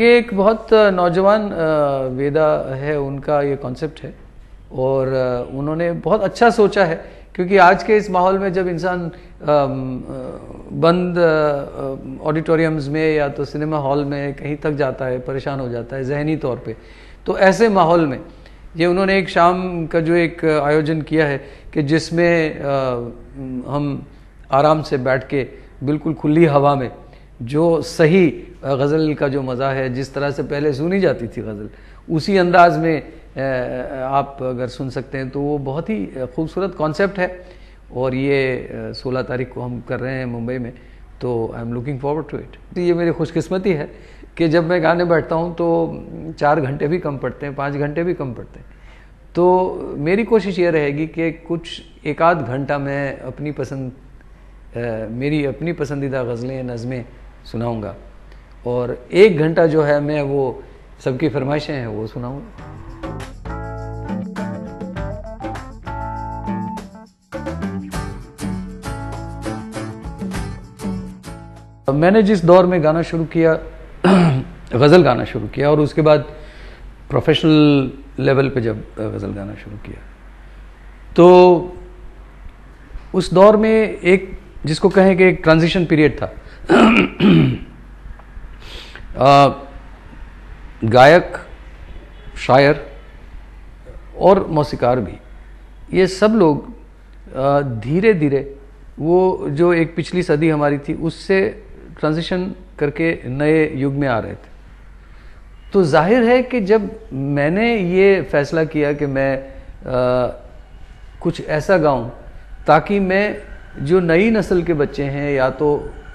ये एक बहुत नौजवान वेदा है, उनका ये कॉन्सेप्ट है और उन्होंने बहुत अच्छा सोचा है, क्योंकि आज के इस माहौल में जब इंसान बंद ऑडिटोरियम्स में या तो सिनेमा हॉल में कहीं तक जाता है, परेशान हो जाता है जहनी तौर पे, तो ऐसे माहौल में ये उन्होंने एक शाम का जो एक आयोजन किया है कि जिसमें हम आराम से बैठ के बिल्कुल खुली हवा में जो सही गज़ल का जो मज़ा है, जिस तरह से पहले सुनी जाती थी गज़ल, उसी अंदाज में आप अगर सुन सकते हैं तो वो बहुत ही खूबसूरत कॉन्सेप्ट है। और ये 16 तारीख को हम कर रहे हैं मुंबई में, तो I am looking forward to it. ये मेरी खुशकिस्मती है कि जब मैं गाने बैठता हूँ तो 4 घंटे भी कम पड़ते हैं, 5 घंटे भी कम पड़ते हैं। तो मेरी कोशिश ये रहेगी कि कुछ एक आध घंटा मैं अपनी मेरी अपनी पसंदीदा गज़लें, नज़में सुनाऊंगा और 1 घंटा जो है मैं वो सबकी फरमाइशें हैं वो सुनाऊंगा। मैंने जिस दौर में गाना शुरू किया, गज़ल गाना शुरू किया, और उसके बाद प्रोफेशनल लेवल पे जब गज़ल गाना शुरू किया, तो उस दौर में एक जिसको कहें कि एक ट्रांजिशन पीरियड था। गायक, शायर और मौसीकार भी, ये सब लोग धीरे धीरे वो जो एक पिछली सदी हमारी थी उससे ट्रांजिशन करके नए युग में आ रहे थे। तो जाहिर है कि जब मैंने ये फैसला किया कि मैं कुछ ऐसा गाऊं ताकि मैं जो नई नस्ल के बच्चे हैं या तो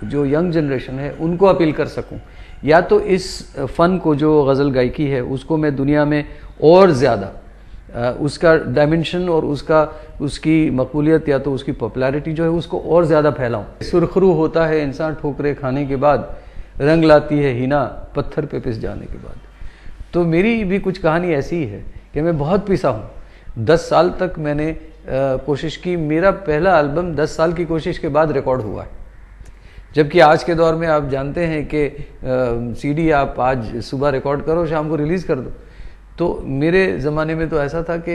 जो यंग जनरेशन है उनको अपील कर सकूं, या तो इस फ़न को जो गज़ल गायकी है उसको मैं दुनिया में और ज़्यादा उसका डायमेंशन और उसकी मकबूलियत या तो उसकी पॉपुलैरिटी जो है उसको और ज़्यादा फैलाऊं। सुरखरू होता है इंसान ठोकरे खाने के बाद, रंग लाती है हिना पत्थर पे पिस जाने के बाद। तो मेरी भी कुछ कहानी ऐसी ही है कि मैं बहुत पिसा हूँ। 10 साल तक मैंने कोशिश की। मेरा पहला एल्बम 10 साल की कोशिश के बाद रिकॉर्ड हुआ है, जबकि आज के दौर में आप जानते हैं कि सीडी आप आज सुबह रिकॉर्ड करो, शाम को रिलीज़ कर दो। तो मेरे ज़माने में तो ऐसा था कि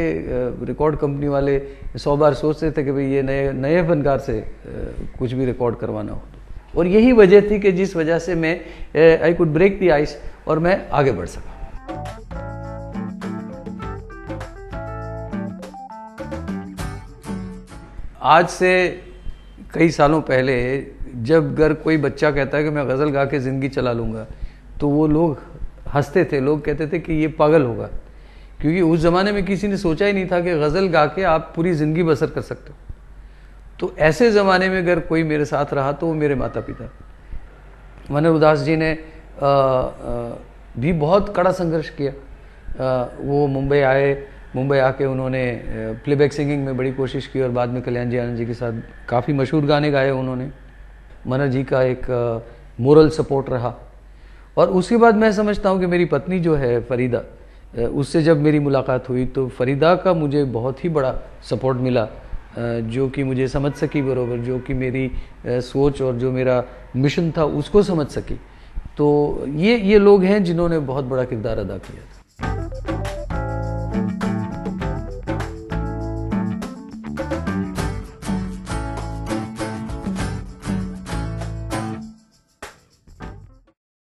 रिकॉर्ड कंपनी वाले 100 बार सोचते थे कि भाई ये नए फनकार से कुछ भी रिकॉर्ड करवाना हो। और यही वजह थी कि जिस वजह से मैं I could break the ice और मैं आगे बढ़ सका। आज से कई सालों पहले जब अगर कोई बच्चा कहता है कि मैं गज़ल गा के ज़िंदगी चला लूँगा, तो वो लोग हंसते थे। लोग कहते थे कि ये पागल होगा, क्योंकि उस ज़माने में किसी ने सोचा ही नहीं था कि गज़ल गा के आप पूरी ज़िंदगी बसर कर सकते हो। तो ऐसे ज़माने में अगर कोई मेरे साथ रहा तो वो मेरे माता पिता। मनोहर उदास जी ने भी बहुत कड़ा संघर्ष किया। वो मुंबई आए, मुंबई आके उन्होंने प्लेबैक सिंगिंग में बड़ी कोशिश की और बाद में कल्याण जी आनंद जी के साथ काफ़ी मशहूर गाने गाए उन्होंने। मनोहर जी का एक मोरल सपोर्ट रहा। और उसके बाद मैं समझता हूँ कि मेरी पत्नी जो है फरीदा, उससे जब मेरी मुलाकात हुई तो फरीदा का मुझे बहुत ही बड़ा सपोर्ट मिला, जो कि मुझे समझ सकी बरोबर, जो कि मेरी सोच और जो मेरा मिशन था उसको समझ सकी। तो ये लोग हैं जिन्होंने बहुत बड़ा किरदार अदा किया।